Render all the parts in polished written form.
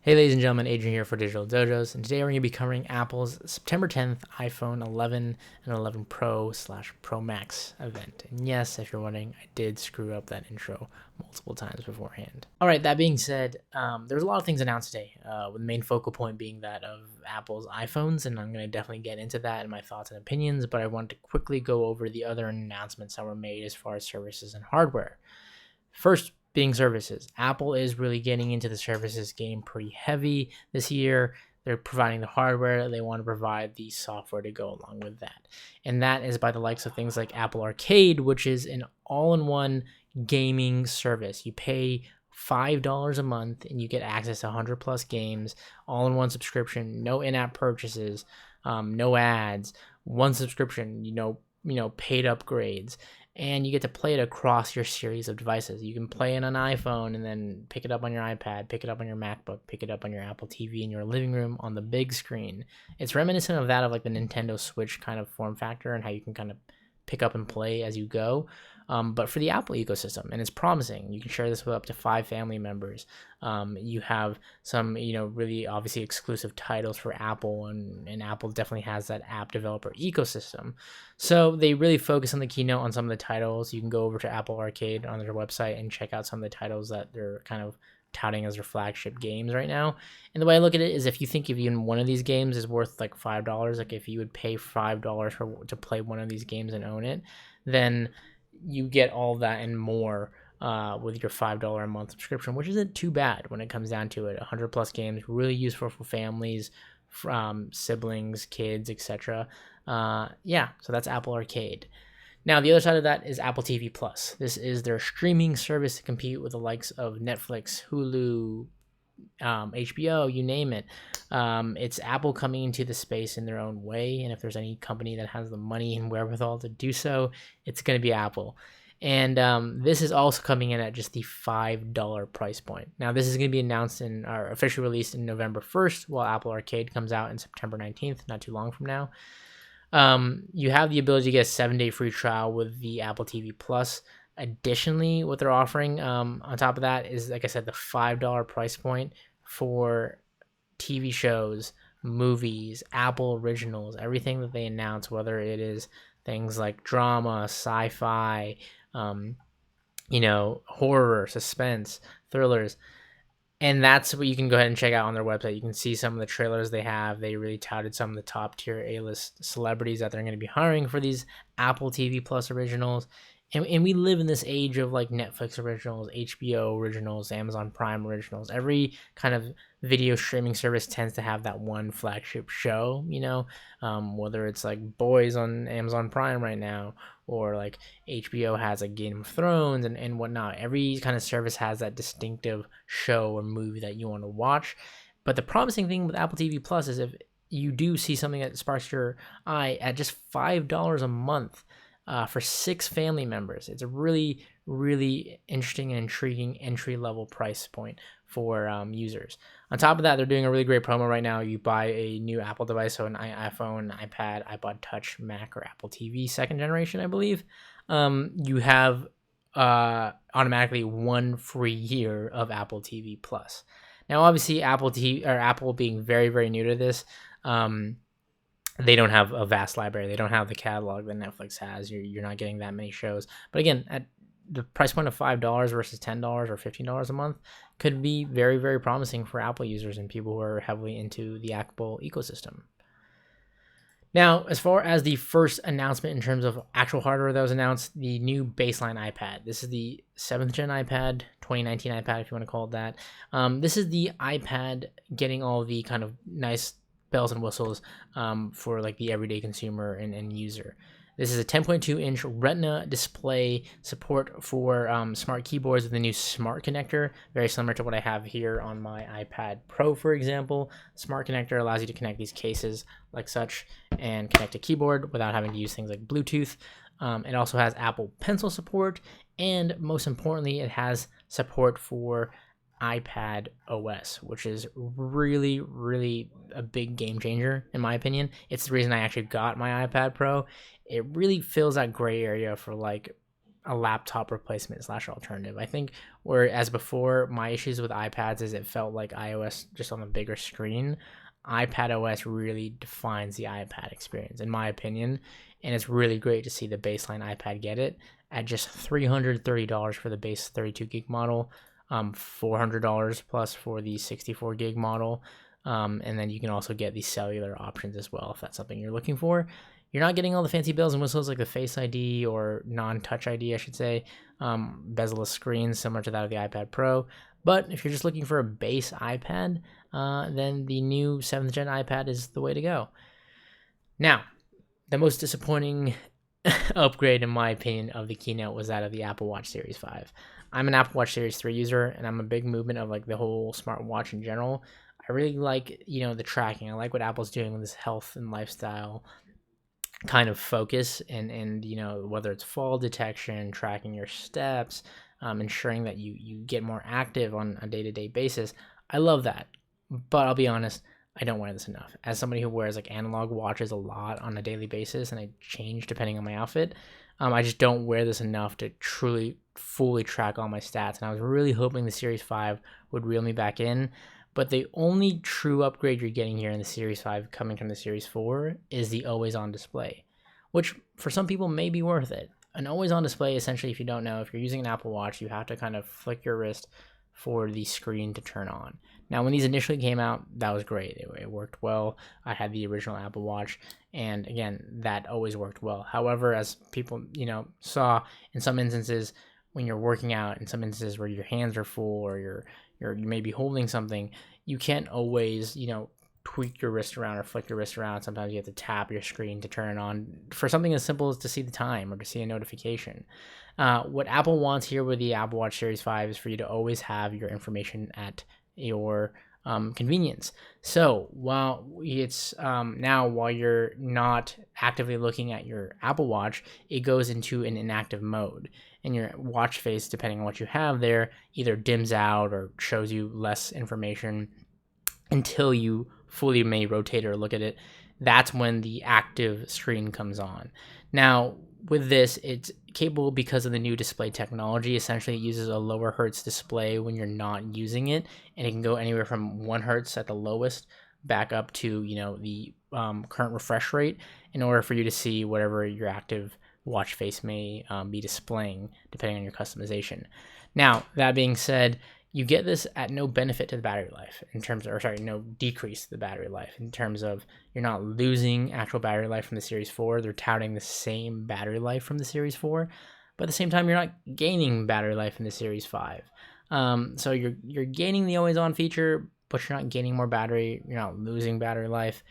Hey ladies and gentlemen, Adrian here for Digital Dojos, and today we're going to be covering Apple's September 10th iPhone 11 and 11 Pro / Pro Max event. And yes, if you're wondering, I did screw up that intro multiple times beforehand. Alright, that being said, there's a lot of things announced today, with the main focal point being that of Apple's iPhones, and I'm going to definitely get into that and my thoughts and opinions, but I wanted to quickly go over the other announcements that were made as far as services and hardware. First, being services. Apple is really getting into the services game pretty heavy this year. They're providing the hardware. They want to provide the software to go along with that. And that is by the likes of things like Apple Arcade, which is an all-in-one gaming service. You pay $5 a month and you get access to 100 plus games, all in one subscription, no in-app purchases, no ads, one subscription, paid upgrades, and you get to play it across your series of devices. You can play it on iPhone and then pick it up on your iPad, pick it up on your MacBook, pick it up on your Apple TV in your living room on the big screen. It's reminiscent of that of like the Nintendo Switch kind of form factor and how you can kind of pick up and play as you go, but for the Apple ecosystem, and it's promising. You can share this with up to 5 family members. You have some, really obviously exclusive titles for Apple, and Apple definitely has that app developer ecosystem. So they really focus on the keynote on some of the titles. You can go over to Apple Arcade on their website and check out some of the titles that they're kind of touting as their flagship games right now. And the way I look at it is, if you think if even one of these games is worth like $5, like if you would pay $5 to play one of these games and own it, then you get all that and more with your $5 a month subscription, which isn't too bad when it comes down to it. 100 plus games, really useful for families, from siblings, kids, etc. So that's Apple Arcade. Now, the other side of that is Apple TV Plus. This is their streaming service to compete with the likes of Netflix, Hulu, HBO, you name it. It's Apple coming into the space in their own way, and if there's any company that has the money and wherewithal to do so, it's going to be Apple. And this is also coming in at just the $5 price point. Now, this is going to be announced or officially released in November 1st, while Apple Arcade comes out in September 19th, not too long from now. You have the ability to get a 7-day free trial with the Apple TV Plus. Additionally, what they're offering on top of that is, like I said, the $5 price point for TV shows, movies, Apple originals, everything that they announce, whether it is things like drama, sci-fi, horror, suspense, thrillers. And that's what you can go ahead and check out on their website. You can see some of the trailers they have. They really touted some of the top tier A-list celebrities that they're going to be hiring for these Apple TV Plus originals. And we live in this age of like Netflix originals, HBO originals, Amazon Prime originals. Every kind of video streaming service tends to have that one flagship show, whether it's like Boys on Amazon Prime right now, or like HBO has like Game of Thrones and whatnot. Every kind of service has that distinctive show or movie that you want to watch. But the promising thing with Apple TV Plus is, if you do see something that sparks your eye at just $5 a month, for 6 family members. It's a really, really interesting and intriguing entry-level price point for users. On top of that, they're doing a really great promo right now. You buy a new Apple device, so an iPhone, iPad, iPod Touch, Mac, or Apple TV 2nd generation, I believe. You have automatically 1 free year of Apple TV Plus. Now, obviously, Apple being very, very new to this, they don't have a vast library. They don't have the catalog that Netflix has. You're not getting that many shows. But again, at the price point of $5 versus $10 or $15 a month, could be very, very promising for Apple users and people who are heavily into the Apple ecosystem. Now, as far as the first announcement in terms of actual hardware that was announced, the new baseline iPad. This is the 7th gen iPad, 2019 iPad, if you want to call it that. This is the iPad getting all the kind of nice bells and whistles for like the everyday consumer and user. This is a 10.2-inch Retina display, support for smart keyboards with the new Smart Connector, very similar to what I have here on my iPad Pro, for example. Smart Connector allows you to connect these cases like such and connect a keyboard without having to use things like Bluetooth. It also has Apple Pencil support, and most importantly, it has support for iPad OS, which is really, really a big game changer in my opinion. It's the reason I actually got my iPad Pro. It really fills that gray area for like a laptop replacement slash alternative. I think whereas before, my issues with iPads is it felt like iOS just on a bigger screen. iPad OS really defines the iPad experience, in my opinion, and it's really great to see the baseline iPad get it at just $330 for the base 32 gig model, $400 plus for the 64 gig model, and then you can also get the cellular options as well if that's something you're looking for. You're not getting all the fancy bells and whistles like the Face ID or non-touch ID, I should say, bezel-less screens similar to that of the iPad Pro. But if you're just looking for a base iPad, then the new 7th gen iPad is the way to go. Now, the most disappointing upgrade, in my opinion, of the keynote was that of the Apple Watch Series 5. I'm an Apple Watch Series 3 user, and I'm a big movement of like the whole smartwatch in general. I really like, the tracking. I like what Apple's doing with this health and lifestyle kind of focus, and whether it's fall detection, tracking your steps, ensuring that you get more active on a day-to-day basis. I love that, but I'll be honest, I don't wear this enough. As somebody who wears like analog watches a lot on a daily basis, and I change depending on my outfit, I just don't wear this enough to truly fully track all my stats. And I was really hoping the Series 5 would reel me back in. But the only true upgrade you're getting here in the Series 5 coming from the Series 4 is the always-on display, which for some people may be worth it. An always-on display, essentially, if you don't know, if you're using an Apple Watch, you have to kind of flick your wrist for the screen to turn on. Now, when these initially came out, that was great. It worked well. I had the original Apple Watch, and again, that always worked well. However, as people, saw in some instances when you're working out, in some instances where your hands are full or you may be holding something, you can't always, tweak your wrist around or flick your wrist around. Sometimes you have to tap your screen to turn it on for something as simple as to see the time or to see a notification. What Apple wants here with the Apple Watch Series 5 is for you to always have your information at your convenience. So while it's while you're not actively looking at your Apple Watch, it goes into an inactive mode, and your watch face, depending on what you have there, either dims out or shows you less information until you fully may rotate or look at it. That's when the active screen comes on. Now, with this, it's capable because of the new display technology. Essentially, it uses a lower hertz display when you're not using it, and it can go anywhere from 1 hertz at the lowest back up to the current refresh rate in order for you to see whatever your active watch face may be displaying, depending on your customization. Now, that being said, you get this at no benefit to the battery life no decrease to the battery life in terms of you're not losing actual battery life from the Series 4. They're touting the same battery life from the Series 4, but at the same time, you're not gaining battery life in the Series 5. So you're gaining the always on feature, but you're not gaining more battery. You're not losing battery life.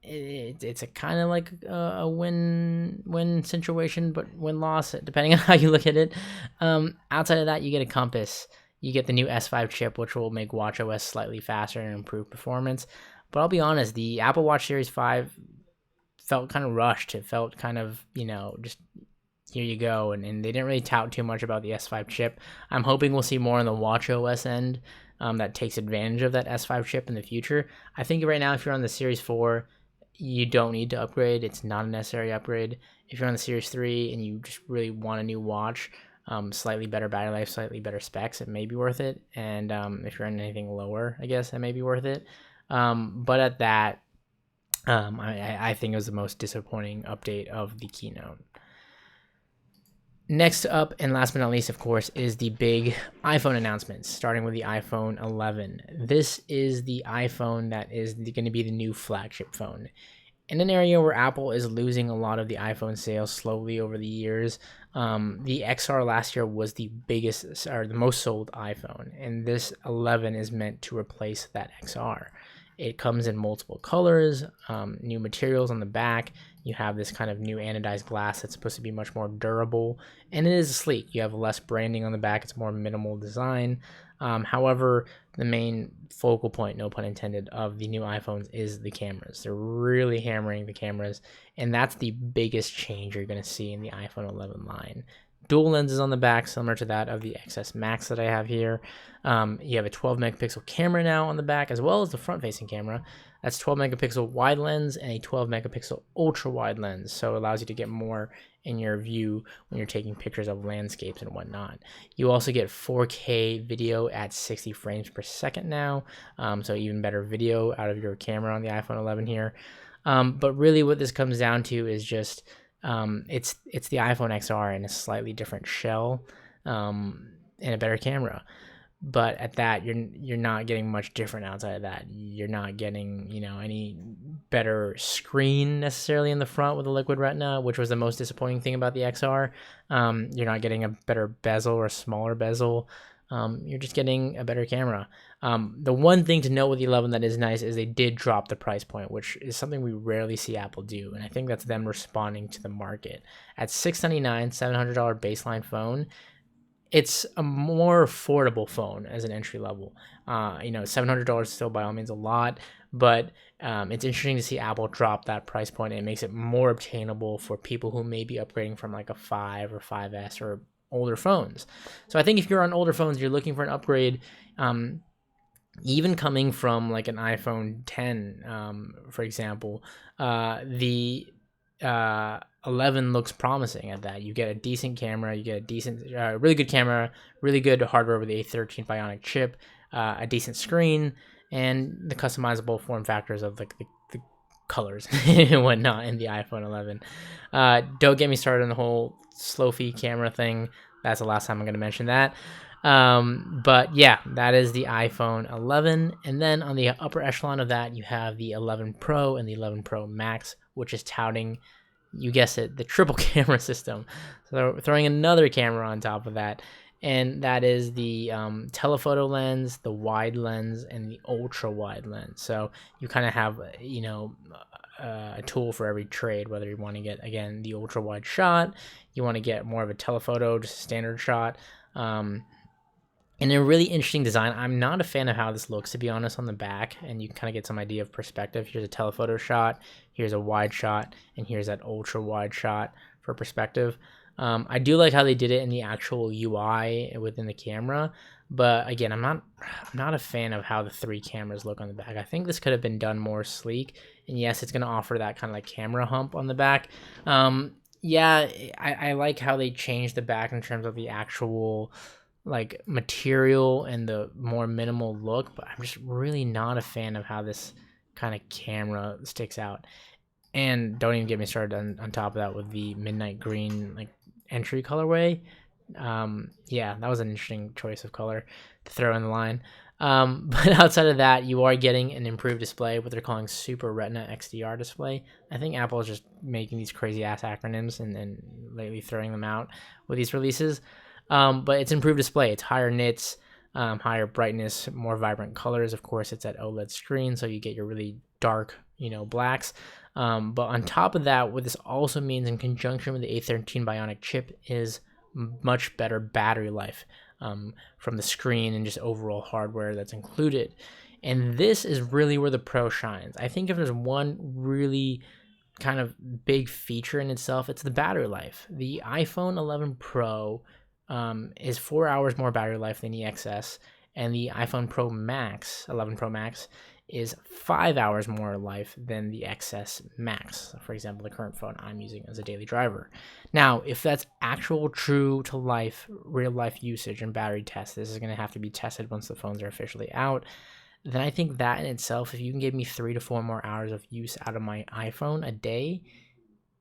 It's a kind of like a win-win situation, but win-loss, depending on how you look at it. Outside of that, you get a compass. You get the new S5 chip, which will make watchOS slightly faster and improve performance. But I'll be honest, the Apple Watch Series 5 felt kind of rushed. It felt kind of, just here you go. And they didn't really tout too much about the S5 chip. I'm hoping we'll see more on the watchOS end that takes advantage of that S5 chip in the future. I think right now, if you're on the Series 4, you don't need to upgrade. It's not a necessary upgrade. If you're on the Series 3 and you just really want a new watch, slightly better battery life, slightly better specs, it may be worth it. And if you're on anything lower, I guess it may be worth it. But at that, I think it was the most disappointing update of the keynote. Next up, and last but not least, of course, is the big iPhone announcements, starting with the iPhone 11. This is the iPhone that is going to be the new flagship phone. In an area where Apple is losing a lot of the iPhone sales slowly over the years, the XR last year was the biggest or the most sold iPhone, and this 11 is meant to replace that XR. It comes in multiple colors, new materials on the back. You have this kind of new anodized glass that's supposed to be much more durable, and it is sleek. You have less branding on the back. It's more minimal design. However, the main focal point, no pun intended, of the new iPhones is the cameras. They're really hammering the cameras, and that's the biggest change you're going to see in the iPhone 11 line. dual lenses on the back, similar to that of the XS Max that I have here. You have a 12 megapixel camera now on the back, as well as the front-facing camera. That's 12 megapixel wide lens and a 12 megapixel ultra wide lens, so it allows you to get more in your view when you're taking pictures of landscapes and whatnot. You also get 4K video at 60 frames per second now, so even better video out of your camera on the iPhone 11 here. But really what this comes down to is just it's the iPhone XR in a slightly different shell, and a better camera. But at that, you're not getting much different outside of that. You're not getting, any better screen necessarily in the front with the Liquid Retina, which was the most disappointing thing about the XR. You're not getting a better bezel or a smaller bezel. You're just getting a better camera. The one thing to note with the 11 that is nice is they did drop the price point, which is something we rarely see Apple do, and I think that's them responding to the market. At $699, $700 baseline phone, it's a more affordable phone as an entry level. $700 still by all means a lot, but it's interesting to see Apple drop that price point, and it makes it more obtainable for people who may be upgrading from like a 5 or 5S or older phones. So I think if you're on older phones, you're looking for an upgrade, even coming from like an iPhone 10, for example, the 11 looks promising at that. You get a decent camera, you get a decent, really good camera, really good hardware with the A13 Bionic chip, a decent screen, and the customizable form factors of like the colors and whatnot in the iPhone 11. Don't get me started on the whole slow-fi camera thing. That's the last time I'm going to mention that. But yeah, that is the iPhone 11. And then on the upper echelon of that, you have the 11 Pro and the 11 Pro Max, which is touting, you guessed it, the triple camera system. So throwing another camera on top of that, and that is the telephoto lens, the wide lens, and the ultra wide lens. So you kind of have a tool for every trade, whether you want to get, again, the ultra wide shot, you want to get more of a telephoto, just a standard shot, and a really interesting design. I'm not a fan of how this looks, to be honest, on the back, and you can kind of get some idea of perspective. Here's a telephoto shot, here's a wide shot, and here's that ultra wide shot for perspective. I do like how they did it in the actual UI within the camera, but again, I'm not a fan of how the three cameras look on the back. I think this could have been done more sleek, and yes, it's going to offer that kind of like camera hump on the back. Yeah, I like how they changed the back in terms of the actual like material and the more minimal look, but I'm just really not a fan of how this kind of camera sticks out. And don't even get me started on top of that with the midnight green like entry colorway. Yeah, that was an interesting choice of color to throw in the line. But outside of that, you are getting an improved display, what they're calling Super Retina XDR display. I think Apple is just making these crazy ass acronyms and lately throwing them out with these releases. But it's improved display. It's higher nits, higher brightness, more vibrant colors. Of course, it's at OLED screen, so you get your really dark, blacks. But on top of that, what this also means in conjunction with the A13 Bionic chip is much better battery life from the screen and just overall hardware that's included. And this is really where the Pro shines. I think if there's one really kind of big feature in itself, it's the battery life. The iPhone 11 Pro is 4 hours more battery life than the XS, and the iPhone Pro Max, 11 Pro Max, is 5 hours more life than the XS Max, for example, the current phone I'm using as a daily driver. Now, if that's actual true to life, real life usage and battery tests, this is going to have to be tested once the phones are officially out. Then I think that in itself, if you can give me 3 to 4 more hours of use out of my iPhone a day,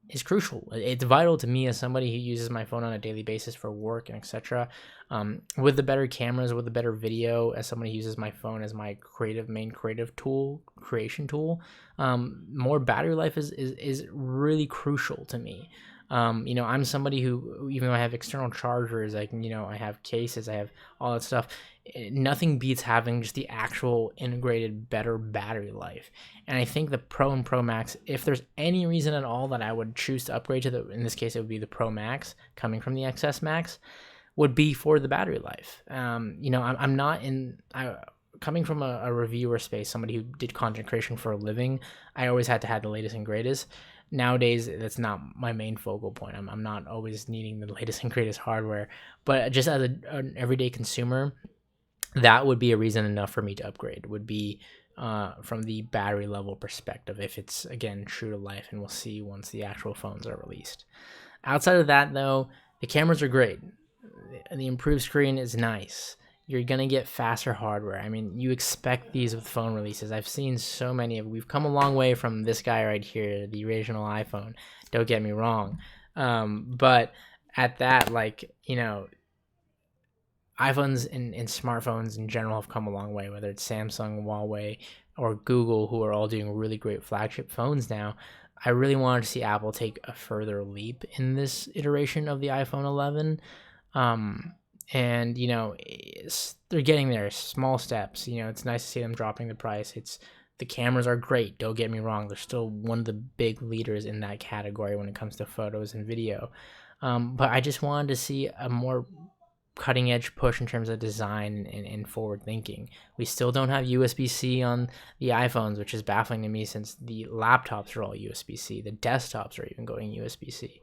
is crucial. It's vital to me as somebody who uses my phone on a daily basis for work and etc. With the better cameras, with the better video, as somebody who uses my phone as my main creative tool, creation tool, more battery life is really crucial to me. I'm somebody who, even though I have external chargers, I have cases, I have all that stuff. Nothing beats having just the actual integrated better battery life. And I think the Pro and Pro Max, if there's any reason at all that I would choose to upgrade to in this case, it would be the Pro Max coming from the XS Max, would be for the battery life. I'm not coming from a reviewer space, somebody who did content creation for a living. I always had to have the latest and greatest. nowadays that's not my main focal point. I'm not always needing the latest and greatest hardware, but just as an everyday consumer, that would be a reason enough for me to upgrade. Would be from the battery level perspective, if it's again true to life, and we'll see once the actual phones are released. Outside of that, though, the cameras are great. The improved screen is nice. You're gonna get faster hardware. I mean, you expect these with phone releases. I've seen so many of. We've come a long way from this guy right here, the original iPhone. Don't get me wrong, but at that, like, iPhones and smartphones in general have come a long way. Whether it's Samsung, Huawei, or Google, who are all doing really great flagship phones now. I really wanted to see Apple take a further leap in this iteration of the iPhone 11. Um, and they're getting there, small steps. It's nice to see them dropping the price. The cameras are great, don't get me wrong. They're still one of the big leaders in that category when it comes to photos and video. But I just wanted to see a more cutting edge push in terms of design and forward thinking. We still don't have USB-C on the iPhones, which is baffling to me, since the laptops are all USB-C. The desktops are even going USB-C.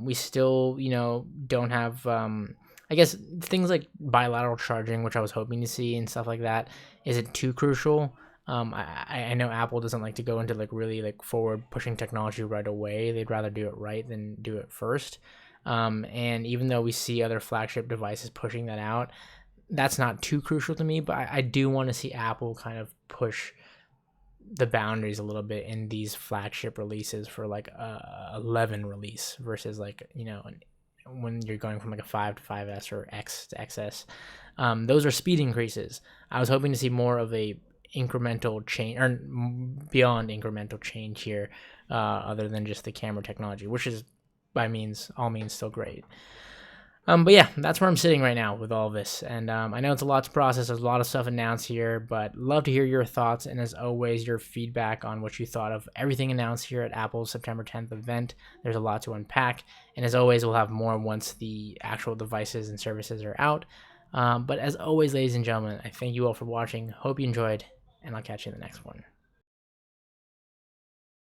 We still, don't have, I guess, things like bilateral charging, which I was hoping to see, and stuff like that, isn't too crucial. I know Apple doesn't like to go into like really like forward pushing technology right away. They'd rather do it right than do it first. And even though we see other flagship devices pushing that out, that's not too crucial to me. But I do want to see Apple kind of push the boundaries a little bit in these flagship releases for like a 11 release versus like, when you're going from like a 5 to 5S or X to XS. Those are speed increases. I was hoping to see more of a incremental change, or beyond incremental change here, other than just the camera technology, which is by all means still great. But yeah, that's where I'm sitting right now with all this. And I know it's a lot to process. There's a lot of stuff announced here, but love to hear your thoughts. And as always, your feedback on what you thought of everything announced here at Apple's September 10th event. There's a lot to unpack. And as always, we'll have more once the actual devices and services are out. But as always, ladies and gentlemen, I thank you all for watching. Hope you enjoyed, and I'll catch you in the next one.